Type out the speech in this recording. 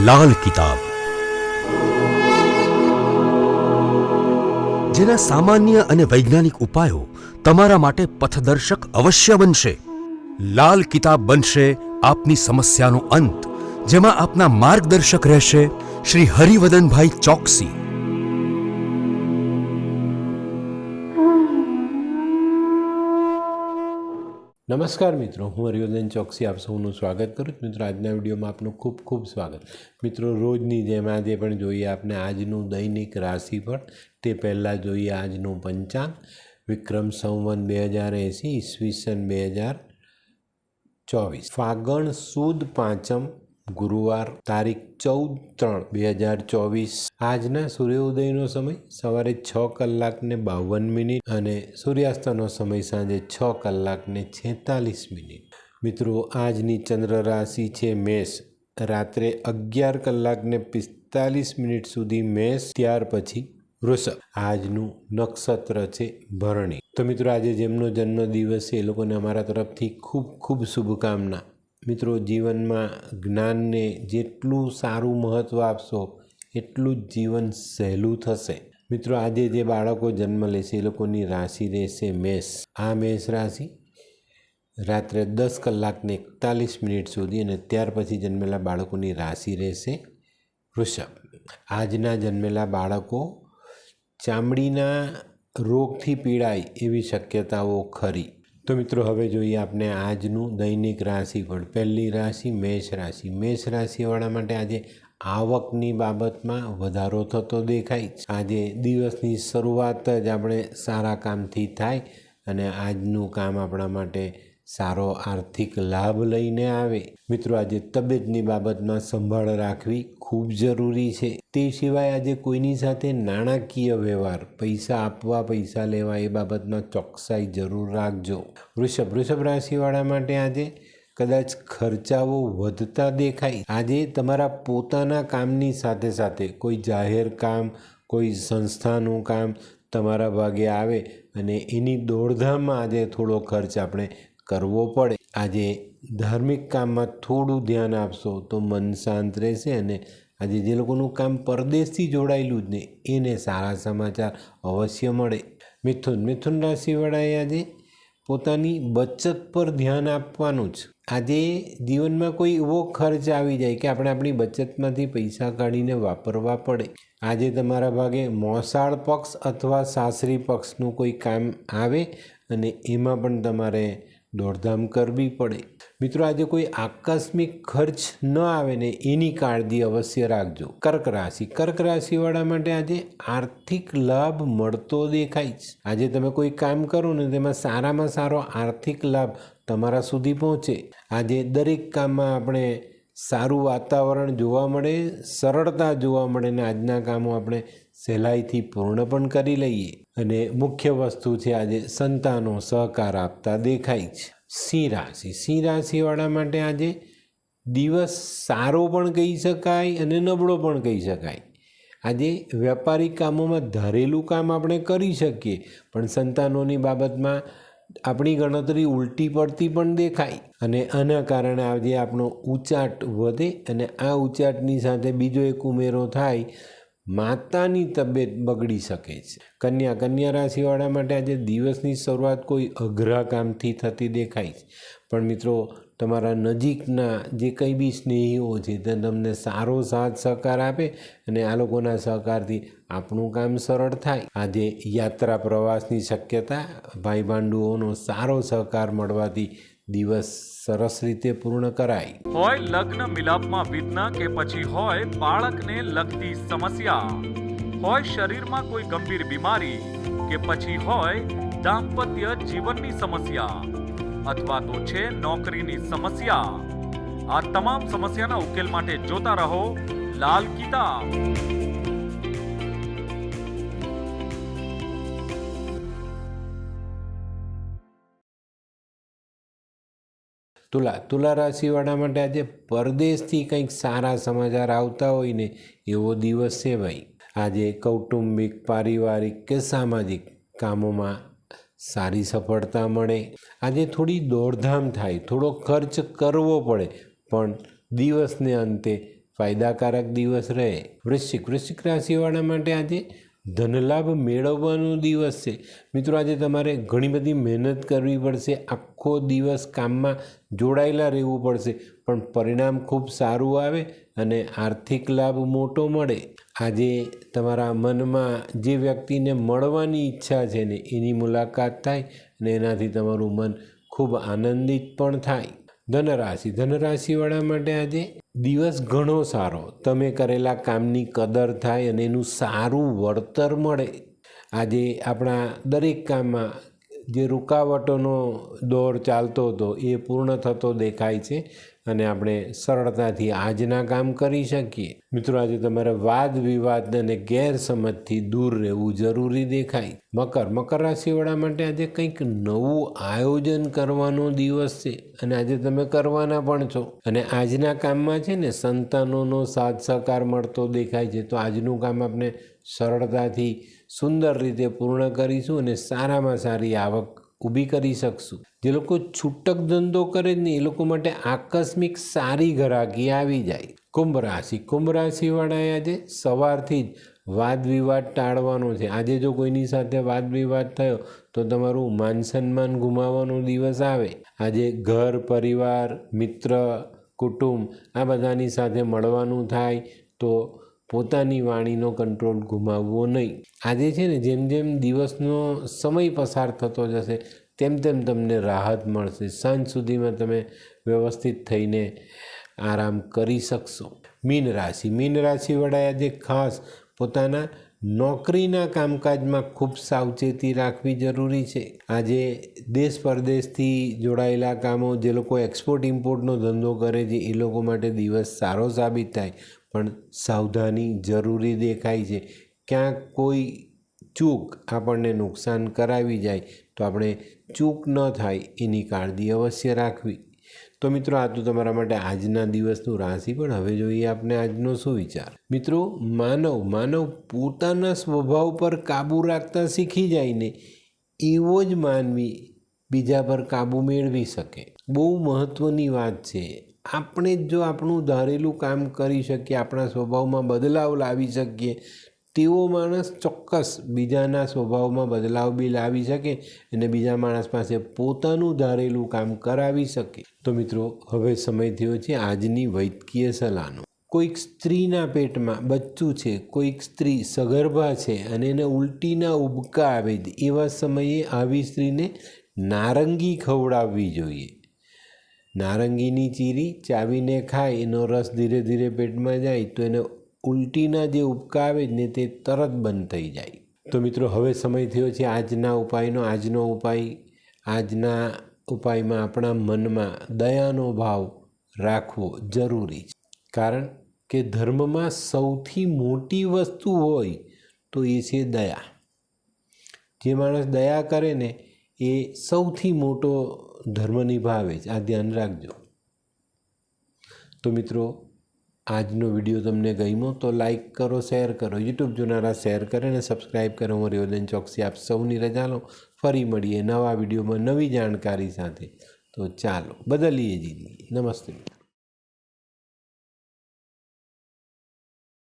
લાલ કિતાબ, જેના સામાન્ય અને વૈજ્ઞાનિક ઉપાયો તમારા માટે પથદર્શક અવશ્ય બનશે. લાલ કિતાબ બનશે આપની સમસ્યાનો અંત, જેમાં આપના માર્ગદર્શક રહેશે શ્રી હરિવદનભાઈ ચોકસી. નમસ્કાર મિત્રો, હું હરિવર્ધન ચોકસી આપ સૌનું સ્વાગત કરું છું. મિત્રો, આજના વિડીયોમાં આપનું ખૂબ ખૂબ સ્વાગત. મિત્રો, રોજની જેમ આજે પણ જોઈએ આપણે આજનું દૈનિક રાશિફળ. તે પહેલાં જોઈએ આજનું પંચાંગ. વિક્રમ સંવત 2080 ઈસવીસન 2024, ફાગણ સુદ પાંચમ, ગુરુવાર, તારીખ 14/3/2024. આજના સૂર્યોદયનો સમય સવારે 6:52 અને સૂર્યાસ્તનો સમય સાંજે 6:46. મિત્રો, આજની ચંદ્ર રાશિ છે મેષ. રાત્રે 11:45 સુધી મેષ, ત્યાર પછી વૃષભ. આજનું નક્ષત્ર છે ભરણી. તો મિત્રો, આજે જેમનો જન્મદિવસ છે એ લોકોને અમારા તરફથી ખૂબ ખૂબ શુભકામના. મિત્રો, જીવનમાં જ્ઞાનને જેટલું સારું મહત્ત્વ આપશો એટલું જ જીવન સહેલું થશે. મિત્રો, આજે જે બાળકો જન્મ લેશે એ લોકોની રાશિ રહેશે મેષ. આ મેષ રાશિ રાત્રે 10:41 સુધી અને ત્યાર પછી જન્મેલા બાળકોની રાશિ રહેશે વૃષભ. આજના જન્મેલા બાળકો ચામડીના રોગથી પીડાય એવી શક્યતાઓ ખરી. તો મિત્રો, હવે જોઈએ આપણે આજનું દૈનિક રાશિફળ. પહેલી રાશિ મેષ રાશિ. મેષ રાશિવાળા માટે આજે આવકની બાબતમાં વધારો થતો દેખાય. આજે દિવસની શરૂઆત જ આપણે સારા કામથી થાય અને આજનું કામ આપણા માટે સારો આર્થિક લાભ લઈને આવે. મિત્રો, આજે તબિયતની બાબતમાં સંભાળ રાખવી ખૂબ જરૂરી છે. તે સિવાય આજે કોઈની સાથે નાણાકીય વ્યવહાર, પૈસા આપવા પૈસા લેવા એ બાબતમાં ચોકસાઈ જરૂર રાખજો. વૃષભ રાશિવાળા માટે આજે કદાચ ખર્ચાઓ વધતા દેખાય. આજે તમારા પોતાના કામની સાથે સાથે કોઈ જાહેર કામ, કોઈ સંસ્થાનું કામ તમારા ભાગે આવે અને એની દોડધામમાં આજે થોડો ખર્ચ આપણે કરવો પડે. આજે ધાર્મિક કામમાં થોડું ધ્યાન આપશો તો મન શાંત રહેશે અને આજે જે લોકોનું કામ પરદેશથી જોડાયેલું જ ને એને સારા સમાચાર અવશ્ય મળે. મિથુન રાશિવાળાએ આજે પોતાની બચત પર ધ્યાન આપવાનું જ. આજે જીવનમાં કોઈ એવો ખર્ચ આવી જાય કે આપણે આપણી બચતમાંથી પૈસા કાઢીને વાપરવા પડે. આજે તમારા ભાગે મોસાળ પક્ષ અથવા સાસરી પક્ષનું કોઈ કામ આવે અને એમાં પણ તમારે દોડધામ કરવી પડે. મિત્રો, આજે કોઈ આકસ્મિક ખર્ચ ન આવે ને એની કાળજી અવશ્ય રાખજો. કર્ક રાશિવાળા માટે આજે આર્થિક લાભ મળતો દેખાય છે. આજે તમે કોઈ કામ કરો ને તેમાં સારામાં સારો આર્થિક લાભ તમારા સુધી પહોંચે. આજે દરેક કામમાં આપણે સારું વાતાવરણ જોવા મળે, સરળતા જોવા મળે ને આજના કામો આપણે સહેલાઈથી પૂર્ણ પણ કરી લઈએ. અને મુખ્ય વસ્તુ છે આજે સંતાનો સહકાર આપતા દેખાય છે. સિંહ રાશિવાળા માટે આજે દિવસ સારો પણ કહી શકાય અને નબળો પણ કહી શકાય. આજે વ્યાપારિક કામોમાં ધારેલું કામ આપણે કરી શકીએ પણ સંતાનોની બાબતમાં આપણી ગણતરી ઉલટી પડતી પણ દેખાય અને આના કારણે આજે આપણો ઉચાટ વધે અને આ ઉચાટની સાથે બીજો એક ઉમેરો થાય, માતાની તબિયત બગડી શકે છે. કન્યા રાશિવાળા માટે આજે દિવસની શરૂઆત કોઈ અઘરા કામથી થતી દેખાય છે. પણ મિત્રો, તમારા નજીકના જે કંઈ બી સ્નેહીઓ છે તે તમને સારો સાથ સહકાર આપે અને આ લોકોના સહકારથી આપણું કામ સરળ થાય. આજે યાત્રા પ્રવાસની શક્યતા, ભાઈ ભાંડુઓનો સારો સહકાર મળવાથી દિવસ સરસ રીતે પૂર્ણ કરાય. હોય લગ્ન મિલાપમાં વિઘ્ન કે પછી હોય બાળકને લગતી સમસ્યા, હોય શરીરમાં કોઈ ગંભીર બીમારી કે પછી હોય દાંપત્ય જીવનની સમસ્યા અથવા તો છે નોકરીની સમસ્યા, આ તમામ સમસ્યાના ઉકેલ માટે જોતા રહો લાલ કિતાબ. તુલા રાશિવાળા માટે આજે પરદેશથી કંઈક સારા સમાચાર આવતા હોય ને એવો દિવસ છે ભાઈ. આજે કૌટુંબિક, પારિવારિક કે સામાજિક કામોમાં સારી સફળતા મળે. આજે થોડી દોડધામ થાય, થોડો ખર્ચ કરવો પડે પણ દિવસને અંતે ફાયદાકારક દિવસ રહે. વૃશ્ચિક રાશિવાળા માટે આજે ધનલાભ મેળવવાનો દિવસ છે. મિત્રો આજે તમારે ઘણી બધી મહેનત કરવી પડશે, આખો દિવસ કામમાં જોડાયેલા રહેવું પડશે, પણ પરિણામ ખૂબ સારું આવે અને આર્થિક લાભ મોટો મળે. આજે તમારા મનમાં જે વ્યક્તિને મળવાની ઈચ્છા છે ને એની મુલાકાત થાય અને એનાથી તમારું મન ખૂબ આનંદિત પણ થાય. ધનરાશિવાળા માટે આજે દિવસ ઘણો સારો. તમે કરેલા કામની કદર થાય અને એનું સારું વળતર મળે. આજે આપણા દરેક કામમાં જે રૂકાવટોનો દોર ચાલતો હતો એ પૂર્ણ થતો દેખાય છે અને આપણે સરળતાથી આજના કામ કરી શકીએ. મિત્રો આજે તમારે વાદ વિવાદ અને ગેરસમજથી દૂર રહેવું જરૂરી દેખાય. મકર રાશિવાળા માટે આજે કંઈક નવું આયોજન કરવાનો દિવસ છે અને આજે તમે કરવાના પણ છો. અને આજના કામમાં છે ને સંતાનોનો સાથ સહકાર મળતો દેખાય છે. તો આજનું કામ આપણે સરળતાથી સુંદર રીતે પૂર્ણ કરીશું અને સારામાં સારી આવક ઊભી કરી શકશું. જે લોકો છૂટક ધંધો કરે ને એ લોકો માટે આકસ્મિક સારી ગ્રાહકી આવી જાય. કુંભ રાશિવાળાએ આજે સવારથી જ વાદ વિવાદ ટાળવાનો છે. આજે જો કોઈની સાથે વાદ વિવાદ થયો તો તમારું માન સન્માન ગુમાવવાનો દિવસ આવે. આજે ઘર પરિવાર મિત્ર કુટુંબ આ બધાની સાથે મળવાનું થાય તો પોતાની વાણીનો કંટ્રોલ ગુમાવવો નહીં. આજે છે ને જેમ જેમ દિવસનો સમય પસાર થતો જશે તેમ તમને રાહત મળશે. સાંજ સુધીમાં તમે વ્યવસ્થિત થઈને આરામ કરી શકશો. મીન રાશિવાળાએ આજે ખાસ પોતાના નોકરીના કામકાજમાં ખૂબ સાવચેતી રાખવી જરૂરી છે. આજે દેશ પરદેશથી જોડાયેલા કામો, જે લોકો એક્સપોર્ટ ઇમ્પોર્ટનો ધંધો કરે છે એ લોકો માટે દિવસ સારો સાબિત થાય, પણ સાવધાની જરૂરી દેખાય છે. ક્યાંક કોઈ ચૂક આપણને નુકસાન કરાવી જાય તો આપણે ચૂક ન થાય એની કાળજી અવશ્ય રાખવી. તો મિત્રો આ તો તમારા માટે આજના દિવસનું રાશિ. પણ હવે જોઈએ આપણે આજનો શું વિચાર. મિત્રો માનવ પોતાના સ્વભાવ પર કાબૂ રાખતા શીખી જાય ને એવો જ માનવી બીજા પર કાબૂ મેળવી શકે. બહુ મહત્ત્વની વાત છે. આપણે જ જો આપણું ધારેલું કામ કરી શકીએ, આપણા સ્વભાવમાં બદલાવ લાવી શકીએ, તેવો માણસ ચોક્કસ બીજાના સ્વભાવમાં બદલાવ બી લાવી શકે અને બીજા માણસ પાસે પોતાનું ધારેલું કામ કરાવી શકે. તો મિત્રો હવે સમય થયો છે આજની વૈદ્યકીય સલાહનો. કોઈક સ્ત્રીના પેટમાં બચ્ચું છે, કોઈક સ્ત્રી સગર્ભા છે અને એને ઉલટીના ઉબકા આવે છે, એવા સમયે આવી સ્ત્રીને નારંગી ખવડાવવી જોઈએ. નારંગીની ચીરી ચાવીને ખાય, એનો રસ ધીરે ધીરે પેટમાં જાય તો એને ઉલટીના જે ઉબકા આવે ને તે તરત બંધ થઈ જાય. તો મિત્રો હવે સમય થયો છે આજના ઉપાયનો. આજના ઉપાયમાં આપણા મનમાં દયાનો ભાવ રાખવો જરૂરી છે. કારણ કે ધર્મમાં સૌથી મોટી વસ્તુ હોય તો એ છે દયા. જે માણસ દયા કરે ને એ સૌથી મોટો ધર્મ નિભાવે છે. આ ધ્યાન રાખજો. તો મિત્રો આજનો વિડીયો તમને ગમ્યો તો લાઈક કરો, શેર કરો. યુટ્યુબ જોનારા શેર કરે અને સબસ્ક્રાઈબ કરો. હું રિયોદન ચોકસી આપ સૌની રજા લો. ફરી મળીએ નવા વિડીયોમાં નવી જાણકારી સાથે. તો ચાલો બદલીએ જિંદગી. નમસ્તે.